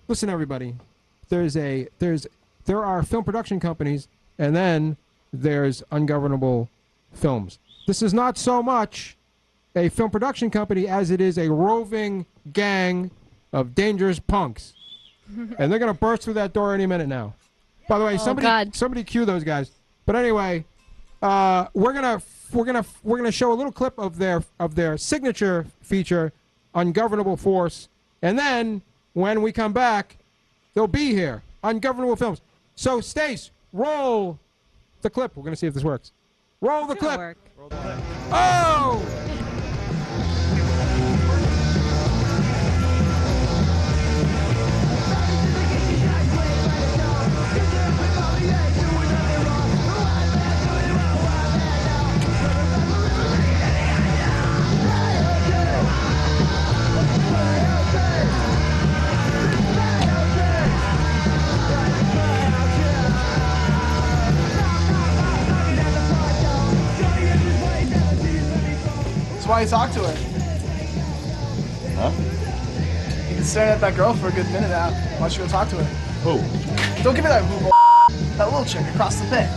listen, everybody. There are film production companies, and then there's Ungovernable Films. This is not so much a film production company as it is a roving gang of dangerous punks. And they're going to burst through that door any minute now. By the way, somebody cue those guys. But anyway, we're gonna show a little clip of their signature feature, Ungovernable Force, and then when we come back, they'll be here, Ungovernable Films. So, Stace, roll the clip. We're gonna see if this works. Roll the clip. Work. Oh! That's why you talk to her. Huh? You've been staring at that girl for a good minute now. Why don't you go talk to her? Who? Don't give me that that little chick across the pit.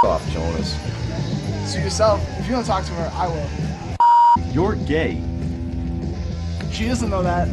Off, Jonas. Suit yourself. If you want to talk to her, I will. You're gay. She doesn't know that.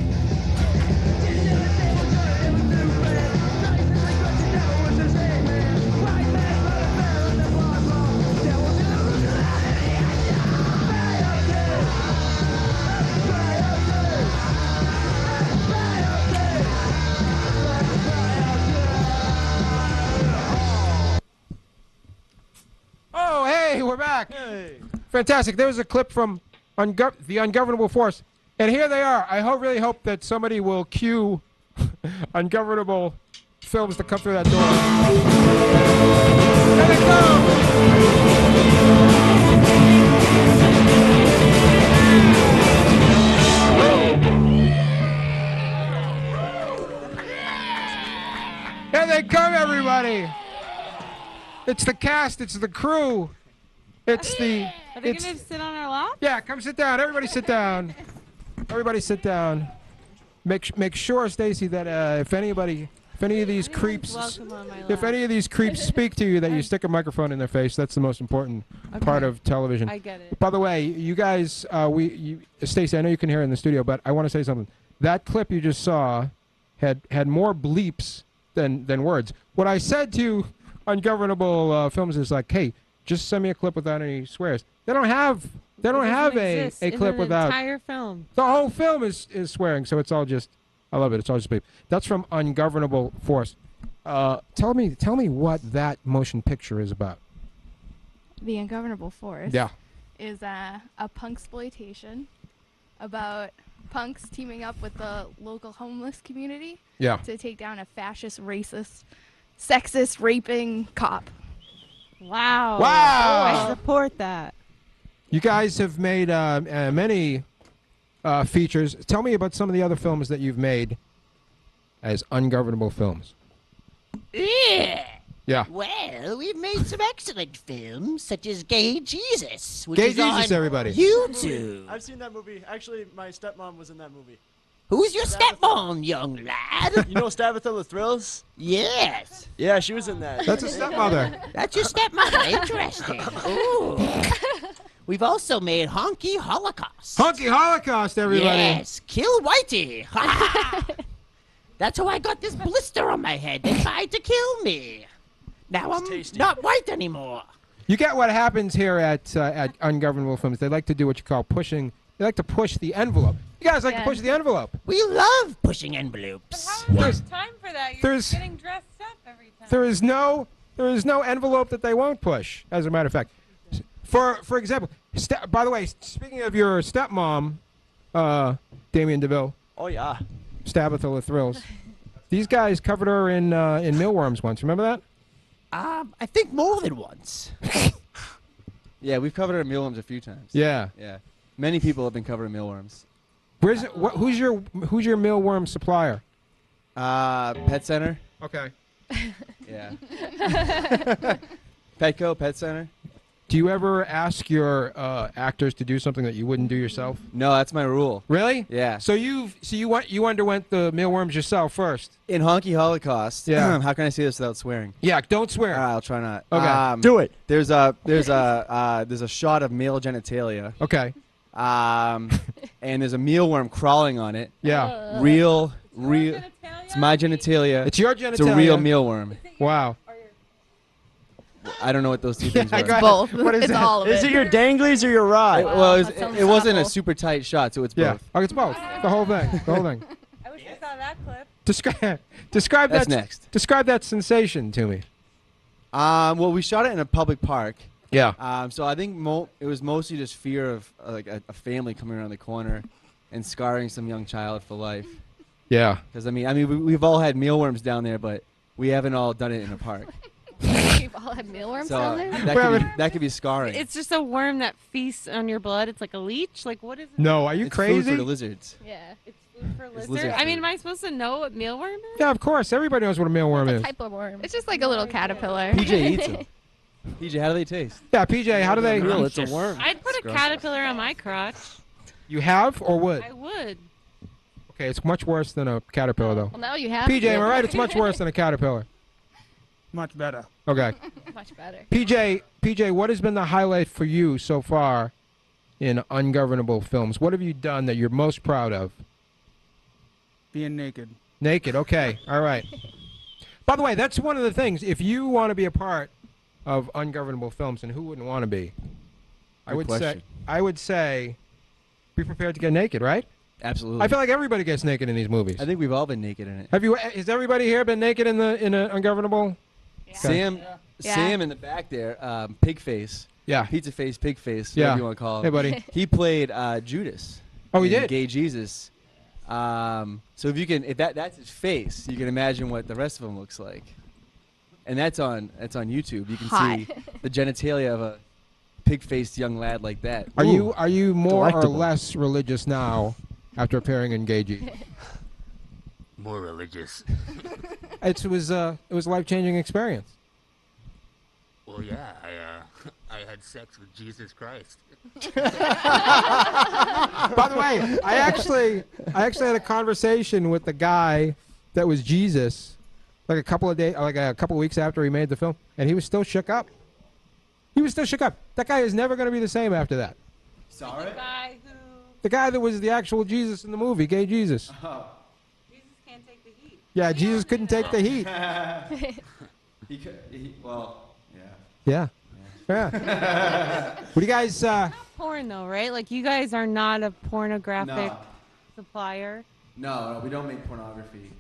Oh, hey, we're back. Hey. Fantastic. There was a clip from the Ungovernable Force. And here they are. I really hope that somebody will cue Ungovernable Films to come through that door. Here they come. Here they come, everybody. It's the cast. It's the crew. It's the. Are they gonna sit on our lap? Yeah, come sit down. Everybody sit down. Everybody sit down. Make sure, Stacy, that if any of these creeps, speak to you, that you stick a microphone in their face. That's the most important part of television. I get it. By the way, you guys, Stacy, I know you can hear it in the studio, but I want to say something. That clip you just saw had more bleeps than words. What I said to Ungovernable Films is like, hey, just send me a clip without any swears. They don't have a clip without. The entire film. The whole film is swearing, so it's all just. I love it. It's all just bleep. That's from Ungovernable Force. Tell me what that motion picture is about. The Ungovernable Force. Yeah. Is a punksploitation about punks teaming up with the local homeless community. Yeah. To take down a fascist, racist, sexist, raping cop. Wow. Wow. I support that. You guys have made many features. Tell me about some of the other films that you've made as Ungovernable Films. Yeah. Well, we've made some excellent films, such as Gay Jesus, which Gay is Jesus, on everybody. YouTube. I've seen that movie. Actually, my stepmom was in that movie. Who's your stepmom, young lad? You know Tabitha the Thrills? Yes. Yeah, she was in that. That's a stepmother. That's your stepmother. Interesting. Ooh. We've also made Honky Holocaust. Honky Holocaust, everybody. Yes, Kill Whitey. That's how I got this blister on my head. They tried to kill me. Now I'm not white anymore. You get what happens here at Ungovernable Films. They like to do what you call pushing. They like to push the envelope. You guys like to push the envelope. We love pushing envelopes. But how much time for that? You're getting dressed up every time. There is no envelope that they won't push. As a matter of fact, for example, by the way, speaking of your stepmom, Damien DeVille. Oh yeah. Tabitha the Thrills. These guys covered her in Mealworms once. Remember that? I think more than once. Yeah, we've covered our mealworms a few times. Yeah. Yeah. Many people have been covering mealworms. Where's it? Who's your mealworm supplier? Pet Center. Okay. Yeah. Petco, Pet Center. Do you ever ask your actors to do something that you wouldn't do yourself? No, that's my rule. Really? Yeah. So you underwent the mealworms yourself first. In Honky Holocaust. Yeah. How can I say this without swearing? Yeah, don't swear. All right, I'll try not. Okay. Do it. There's a shot of male genitalia. Okay. And there's a mealworm crawling on it. Yeah. Real. It's my genitalia. It's your genitalia. It's a real mealworm. Wow. I don't know what those two things I are. got- Both. What is it's that? all of Is it. it your danglies or your rod? Well, that sounds it wasn't a awful. super tight shot, so it's Yeah. both. Oh, it's both. The whole thing. The whole thing. I wish I saw that clip. Describe That's that. next. Describe that sensation to me. Well, we shot it in a public park. Yeah. So I think it was mostly just fear of like a family coming around the corner and scarring some young child for life. Yeah. Because I mean, we've all had mealworms down there, but we haven't all done it in a park. We've all had mealworms So down there. that could be scarring. It's just a worm that feasts on your blood. It's like a leech. Like what is it? No, are you It's crazy? food for the lizards. Yeah. It's food for lizard. lizard I mean, food. am I supposed to know what mealworm is? Yeah, of course. Everybody knows what a mealworm is. Type of worm. It's just like a little caterpillar. PJ eats them. PJ, how do they taste? Yeah, PJ, how do they? Real, it's a worm. I'd put a Gross. caterpillar on my crotch. You have or would? I would. Okay, it's much worse than a caterpillar, though. Well, now you have. PJ, to. am I right? It's much worse than a caterpillar. Much better. Okay. Much better. PJ, what has been the highlight for you so far in Ungovernable Films? What have you done that you're most proud of? Being naked. Naked. Okay. All right. By the way, that's one of the things. If you want to be a part of Ungovernable Films, and who wouldn't want to be? Good question. I would say, be prepared to get naked, right? Absolutely. I feel like everybody gets naked in these movies. I think we've all been naked in it. Have you? Has everybody here been naked in a Ungovernable? Sam, Yeah. Sam in the back there, pig face, Yeah. pizza face, pig face, Yeah. whatever you want to call Hey, it. buddy. He played Judas. Oh, he in did? Gay Jesus. So if that's his face, you can imagine what the rest of him looks like. And that's on YouTube. You can Hot. see the genitalia of a pig-faced young lad like that. Are Ooh. you more Delectable. or less religious now after appearing in Gay Jesus? More religious. It was a life-changing experience. Well, yeah, I had sex with Jesus Christ. By the way, I actually had a conversation with the guy that was Jesus, like a couple of weeks after he made the film, and he was still shook up. He was still shook up. That guy is never going to be the same after that. Saw it? Guy who The guy that was the actual Jesus in the movie, Gay Jesus. Jesus can't take the heat. Yeah, Jesus couldn't take the heat. Well, yeah. Yeah. Yeah. What do you guys? Porn though, right? Like you guys are not a pornographic No. supplier. No, we don't make pornography.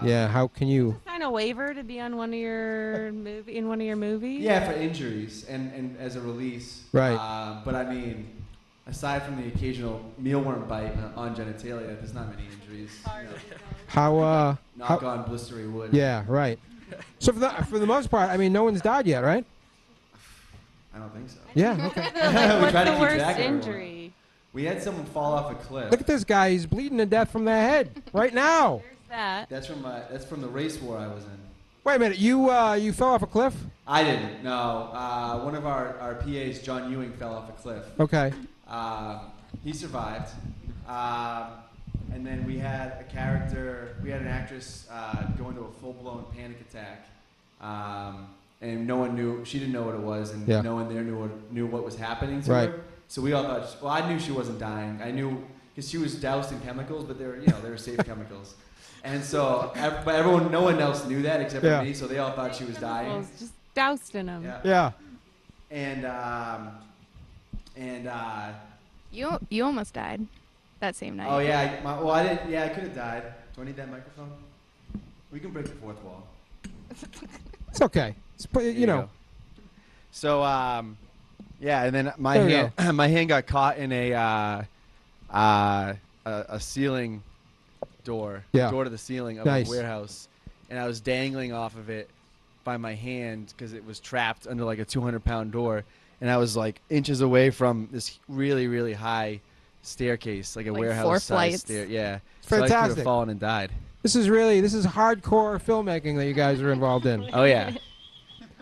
Yeah. How can you? Sign a waiver to be on one of your movies. Yeah, for injuries and as a release. Right. But I mean, aside from the occasional mealworm bite on genitalia, there's not many injuries. How? Knock on blistery wood. Yeah. Right. So for the most part, I mean, no one's died yet, right? I don't think so. Yeah. Okay. Like, what's try to the keep worst track of everyone. injury? We had someone fall off a cliff. Look at this guy. He's bleeding to death from the head right now. There's that. That's from the race war I was in. Wait a minute. You fell off a cliff? I didn't. No. One of our PAs, John Ewing, fell off a cliff. Okay. He survived. And then we had an actress go into a full-blown panic attack. And no one knew, she didn't know what it was, and Yeah. no one there knew what was happening to Right. her. So we all thought, well, I knew she wasn't dying. I knew, because she was doused in chemicals, but they were safe chemicals. And so, but no one else knew that except Yeah. for me, so they all thought she was dying. Well, just doused in them. Yeah. Yeah. And You almost died that same night. oh yeah, I didn't. Yeah, I could have died. Do I need that microphone? We can break the fourth wall. It's okay. It's, There you know. go. So yeah, and then my There we hand my hand got caught in a ceiling door, Yeah. door to the ceiling of Nice. a warehouse, and I was dangling off of it by my hand because it was trapped under like a 200-pound door, and I was like inches away from this really really high staircase, like a Like warehouse 4 size flights. stair. Yeah, so I could Fantastic. have fallen and died. This is hardcore filmmaking that you guys are involved in. Oh yeah.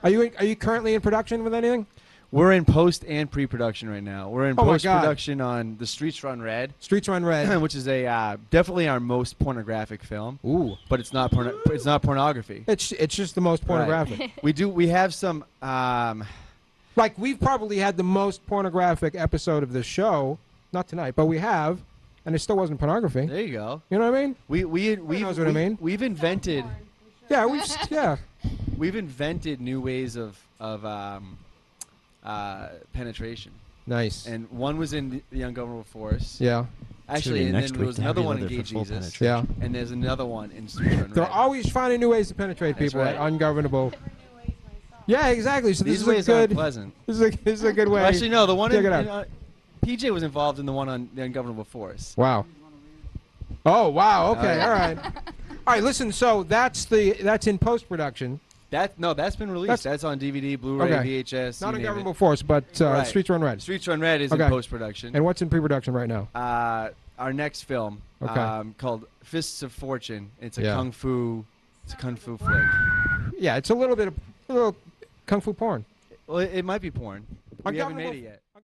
Are you currently in production with anything? We're in post and pre-production right now. We're in Oh my God. post-production on The Streets Run Red, Streets Run Red. which is a definitely our most pornographic film. Ooh. But it's not it's not pornography. It's just the most pornographic. We have some Like, we've probably had the most pornographic episode of this show. Not tonight, but we have, and it still wasn't pornography. there you go. You know what I mean? We knows what I mean. We've invented Yeah, we've invented new ways of penetration. Nice. And one was in the Ungovernable Force. Yeah. Actually, and then there was another one in Gay Jesus. Yeah. And there's another one in Streets Run They're Red. always finding new ways to penetrate That's people right. at Ungovernable. Yeah, exactly. So These this is ways a aren't good. pleasant. This is a good way. Actually, no. The one Check in, it out. PJ was involved in the one on the Ungovernable Force. Wow. Oh wow. Okay. All right. All right. Listen. So that's in post production. That's been released. That's on DVD, Blu-ray, Okay. VHS. Not you name Ungovernable it. Force, but Right. Streets Run Red. Streets Run Red is Okay. in post-production. And what's in pre-production right now? Our next film, Okay. called Fists of Fortune. It's a Yeah. kung fu flick. Yeah, it's a little kung fu porn. Well, it might be porn. We haven't made Ungovernable- it yet.